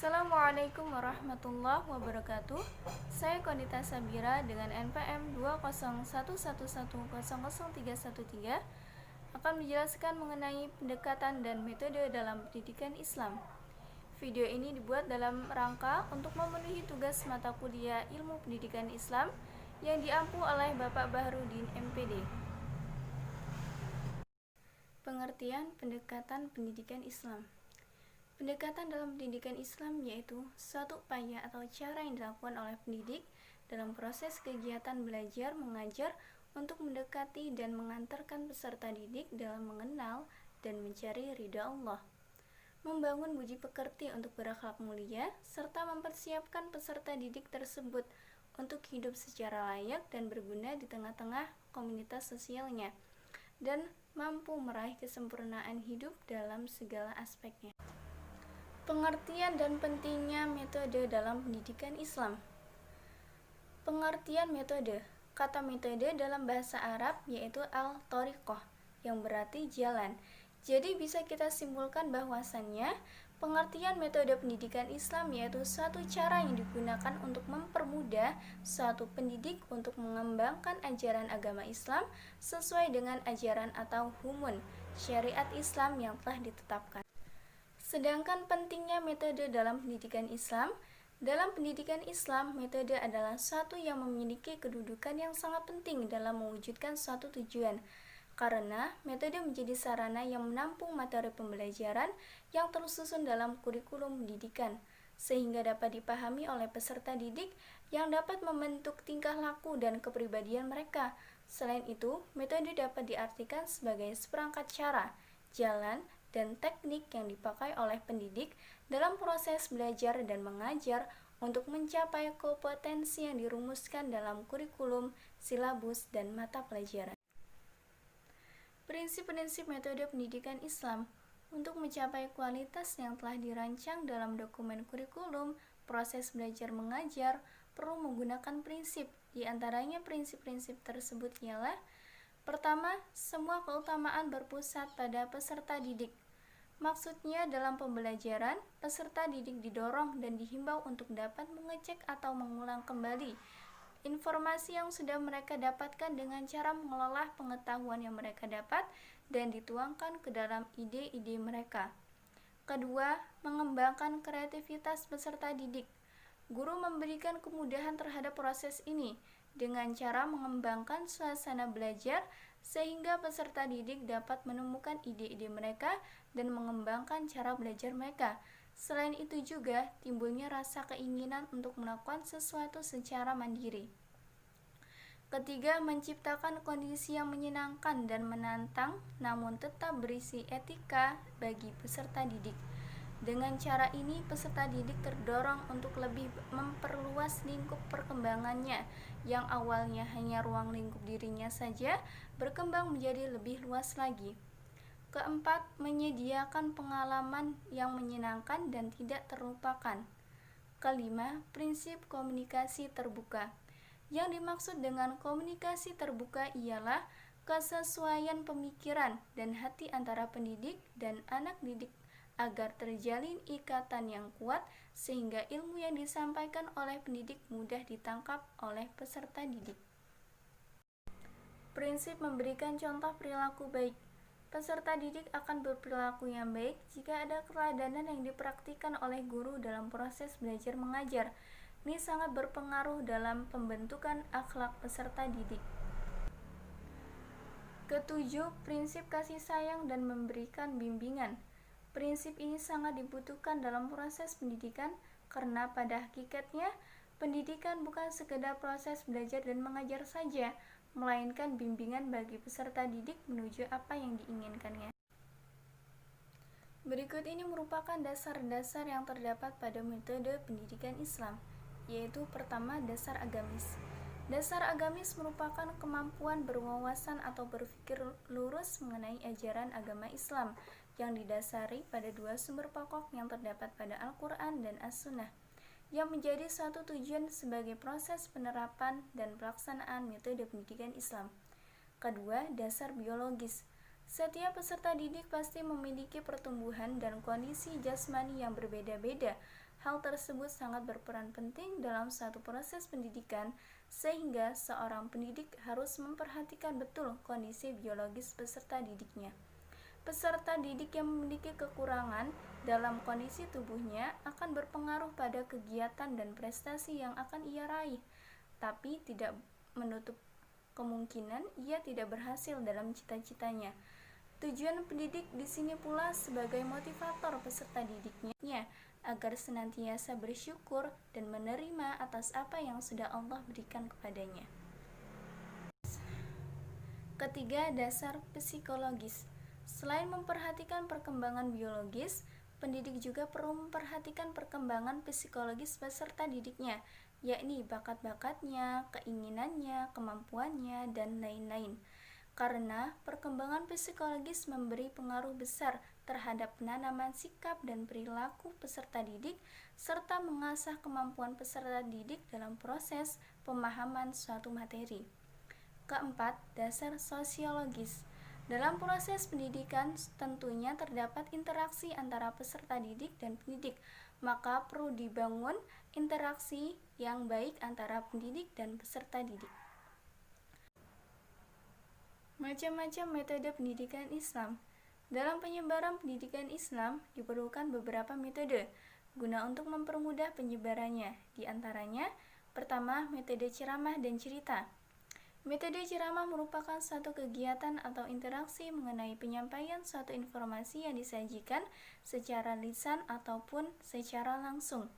Assalamualaikum warahmatullahi wabarakatuh. Saya Konita Sabira dengan NPM 20111003113 akan menjelaskan mengenai pendekatan dan metode dalam pendidikan Islam. Video ini dibuat dalam rangka untuk memenuhi tugas mata kuliah Ilmu Pendidikan Islam yang diampu oleh Bapak Bahrudin MPD. Pengertian pendekatan pendidikan Islam. Pendekatan dalam pendidikan Islam yaitu suatu upaya atau cara yang dilakukan oleh pendidik dalam proses kegiatan belajar mengajar untuk mendekati dan mengantarkan peserta didik dalam mengenal dan mencari ridha Allah, membangun budi pekerti untuk berakhlak mulia, serta mempersiapkan peserta didik tersebut untuk hidup secara layak dan berguna di tengah-tengah komunitas sosialnya, dan mampu meraih kesempurnaan hidup dalam segala aspeknya. Pengertian dan pentingnya metode dalam pendidikan Islam. Pengertian metode. Kata metode dalam bahasa Arab yaitu al-thariqah, yang berarti jalan. Jadi bisa kita simpulkan bahwasannya pengertian metode pendidikan Islam yaitu suatu cara yang digunakan untuk mempermudah suatu pendidik untuk mengembangkan ajaran agama Islam sesuai dengan ajaran atau hukum syariat Islam yang telah ditetapkan. Sedangkan pentingnya metode dalam pendidikan Islam, dalam pendidikan Islam, metode adalah suatu yang memiliki kedudukan yang sangat penting dalam mewujudkan suatu tujuan, karena metode menjadi sarana yang menampung materi pembelajaran yang tersusun dalam kurikulum pendidikan, sehingga dapat dipahami oleh peserta didik yang dapat membentuk tingkah laku dan kepribadian mereka. Selain itu, metode dapat diartikan sebagai seperangkat cara, jalan, dan teknik yang dipakai oleh pendidik dalam proses belajar dan mengajar untuk mencapai kompetensi yang dirumuskan dalam kurikulum, silabus, dan mata pelajaran. Prinsip-prinsip metode pendidikan Islam. Untuk mencapai kualitas yang telah dirancang dalam dokumen kurikulum, proses belajar mengajar perlu menggunakan prinsip. Di antaranya prinsip-prinsip tersebut ialah: pertama, semua keutamaan berpusat pada peserta didik. Maksudnya dalam pembelajaran, peserta didik didorong dan dihimbau untuk dapat mengecek atau mengulang kembali informasi yang sudah mereka dapatkan dengan cara mengelola pengetahuan yang mereka dapat dan dituangkan ke dalam ide-ide mereka. Kedua, mengembangkan kreativitas peserta didik. Guru memberikan kemudahan terhadap proses ini dengan cara mengembangkan suasana belajar sehingga peserta didik dapat menemukan ide-ide mereka dan mengembangkan cara belajar mereka. Selain itu juga timbulnya rasa keinginan untuk melakukan sesuatu secara mandiri. Ketiga, menciptakan kondisi yang menyenangkan dan menantang namun tetap berisi etika bagi peserta didik. Dengan cara ini, peserta didik terdorong untuk lebih memperluas lingkup perkembangannya, yang awalnya hanya ruang lingkup dirinya saja, berkembang menjadi lebih luas lagi. Keempat, menyediakan pengalaman yang menyenangkan dan tidak terlupakan. Kelima, prinsip komunikasi terbuka. Yang dimaksud dengan komunikasi terbuka ialah kesesuaian pemikiran dan hati antara pendidik dan anak didik agar terjalin ikatan yang kuat sehingga ilmu yang disampaikan oleh pendidik mudah ditangkap oleh peserta didik. Prinsip memberikan contoh perilaku baik. Peserta didik akan berperilaku yang baik jika ada keteladanan yang dipraktikkan oleh guru dalam proses belajar mengajar. Ini sangat berpengaruh dalam pembentukan akhlak peserta didik. Ketujuh, prinsip kasih sayang dan memberikan bimbingan. Prinsip ini sangat dibutuhkan dalam proses pendidikan karena pada hakikatnya pendidikan bukan sekedar proses belajar dan mengajar saja, melainkan bimbingan bagi peserta didik menuju apa yang diinginkannya. Berikut ini merupakan dasar-dasar yang terdapat pada metode pendidikan Islam, yaitu pertama, dasar agamis. Dasar agamis merupakan kemampuan berwawasan atau berpikir lurus mengenai ajaran agama Islam yang didasari pada dua sumber pokok yang terdapat pada Al-Quran dan As-Sunnah, yang menjadi suatu tujuan sebagai proses penerapan dan pelaksanaan metode pendidikan Islam. Kedua, dasar biologis. Setiap peserta didik pasti memiliki pertumbuhan dan kondisi jasmani yang berbeda-beda. Hal tersebut sangat berperan penting dalam suatu proses pendidikan, sehingga seorang pendidik harus memperhatikan betul kondisi biologis peserta didiknya. Peserta didik yang memiliki kekurangan dalam kondisi tubuhnya akan berpengaruh pada kegiatan dan prestasi yang akan ia raih, tapi tidak menutup kemungkinan ia tidak berhasil dalam cita-citanya. Tujuan pendidik di sini pula sebagai motivator peserta didiknya agar senantiasa bersyukur dan menerima atas apa yang sudah Allah berikan kepadanya. Ketiga, dasar psikologis. Selain memperhatikan perkembangan biologis, pendidik juga perlu memperhatikan perkembangan psikologis peserta didiknya, yakni bakat-bakatnya, keinginannya, kemampuannya, dan lain-lain. Karena perkembangan psikologis memberi pengaruh besar terhadap penanaman sikap dan perilaku peserta didik, serta mengasah kemampuan peserta didik dalam proses pemahaman suatu materi. Keempat, dasar sosiologis. Dalam proses pendidikan tentunya terdapat interaksi antara peserta didik dan pendidik, maka perlu dibangun interaksi yang baik antara pendidik dan peserta didik. Macam-macam metode pendidikan Islam. Dalam penyebaran pendidikan Islam diperlukan beberapa metode guna untuk mempermudah penyebarannya. Di antaranya, pertama, metode ceramah dan cerita. Metode ceramah merupakan suatu kegiatan atau interaksi mengenai penyampaian suatu informasi yang disajikan secara lisan ataupun secara langsung.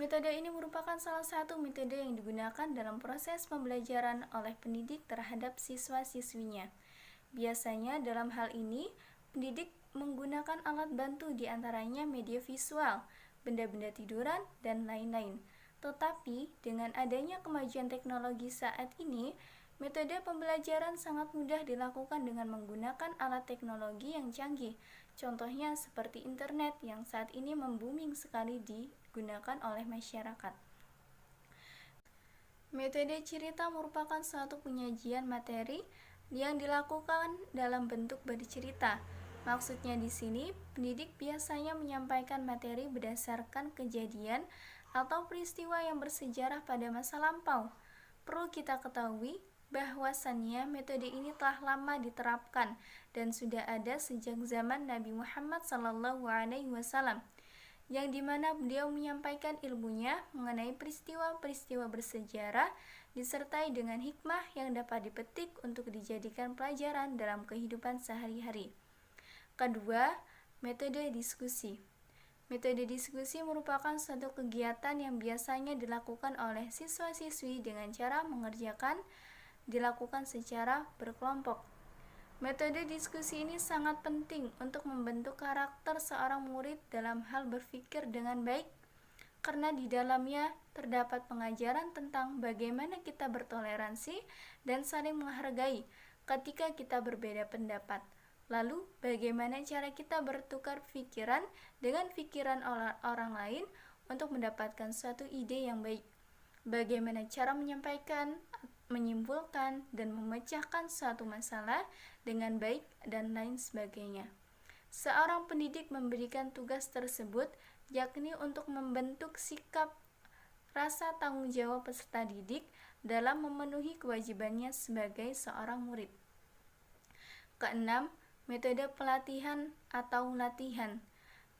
Metode ini merupakan salah satu metode yang digunakan dalam proses pembelajaran oleh pendidik terhadap siswa-siswinya. Biasanya dalam hal ini, pendidik menggunakan alat bantu di antaranya media visual, benda-benda tiduran, dan lain-lain. Tetapi, dengan adanya kemajuan teknologi saat ini, metode pembelajaran sangat mudah dilakukan dengan menggunakan alat teknologi yang canggih. Contohnya seperti internet yang saat ini membuming sekali digunakan oleh masyarakat. Metode cerita merupakan suatu penyajian materi yang dilakukan dalam bentuk bercerita. Maksudnya di sini, pendidik biasanya menyampaikan materi berdasarkan kejadian atau peristiwa yang bersejarah pada masa lampau. Perlu kita ketahui bahwasannya metode ini telah lama diterapkan dan sudah ada sejak zaman Nabi Muhammad SAW, yang dimana beliau menyampaikan ilmunya mengenai peristiwa-peristiwa bersejarah disertai dengan hikmah yang dapat dipetik untuk dijadikan pelajaran dalam kehidupan sehari-hari. Kedua, metode diskusi. Metode diskusi merupakan suatu kegiatan yang biasanya dilakukan oleh siswa-siswi dengan cara dilakukan secara berkelompok. Metode diskusi ini sangat penting untuk membentuk karakter seorang murid dalam hal berpikir dengan baik, karena di dalamnya terdapat pengajaran tentang bagaimana kita bertoleransi dan saling menghargai ketika kita berbeda pendapat. Lalu, bagaimana cara kita bertukar pikiran dengan pikiran orang lain untuk mendapatkan suatu ide yang baik. Bagaimana cara menyampaikan, menyimpulkan, dan memecahkan suatu masalah dengan baik, dan lain sebagainya. Seorang pendidik memberikan tugas tersebut, yakni untuk membentuk sikap rasa tanggung jawab peserta didik dalam memenuhi kewajibannya sebagai seorang murid. Keenam, metode pelatihan atau latihan.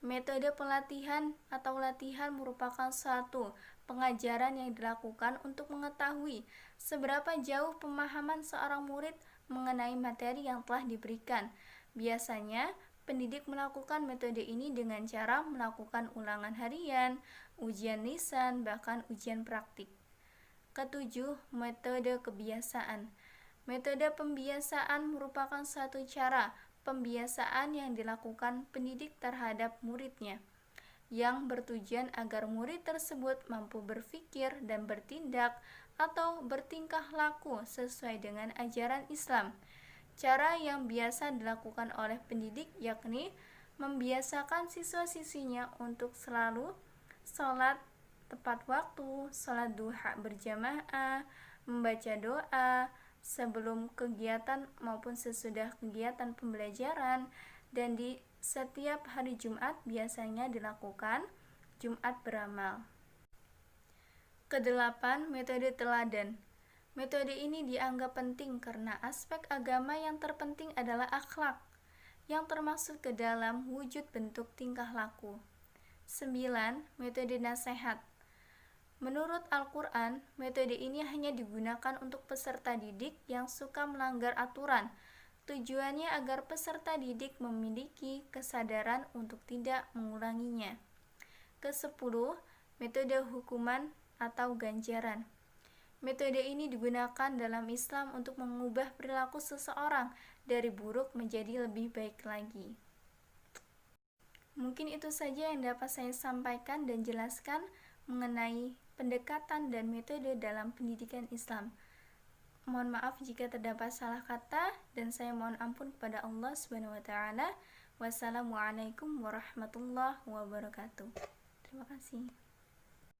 Metode pelatihan atau latihan merupakan suatu pengajaran yang dilakukan untuk mengetahui seberapa jauh pemahaman seorang murid mengenai materi yang telah diberikan. Biasanya, pendidik melakukan metode ini dengan cara melakukan ulangan harian, ujian lisan, bahkan ujian praktik. Ketujuh, metode kebiasaan. Metode pembiasaan merupakan suatu cara pembiasaan yang dilakukan pendidik terhadap muridnya, yang bertujuan agar murid tersebut mampu berpikir dan bertindak atau bertingkah laku sesuai dengan ajaran Islam. Cara yang biasa dilakukan oleh pendidik yakni membiasakan siswa-siswinya untuk selalu sholat tepat waktu, sholat duha berjamaah, membaca doa sebelum kegiatan maupun sesudah kegiatan pembelajaran, dan di setiap hari Jumat biasanya dilakukan Jumat beramal. Kedelapan, metode teladan. Metode ini dianggap penting karena aspek agama yang terpenting adalah akhlak, yang termasuk ke dalam wujud bentuk tingkah laku. 9. Metode nasihat. Menurut Al-Quran, metode ini hanya digunakan untuk peserta didik yang suka melanggar aturan. Tujuannya agar peserta didik memiliki kesadaran untuk tidak mengulanginya. Ke-10, metode hukuman atau ganjaran. Metode ini digunakan dalam Islam untuk mengubah perilaku seseorang dari buruk menjadi lebih baik lagi. Mungkin itu saja yang dapat saya sampaikan dan jelaskan mengenai pendekatan dan metode dalam pendidikan Islam. Mohon maaf jika terdapat salah kata dan saya mohon ampun kepada Allah Subhanahu wa taala. Wassalamualaikum warahmatullahi wabarakatuh. Terima kasih.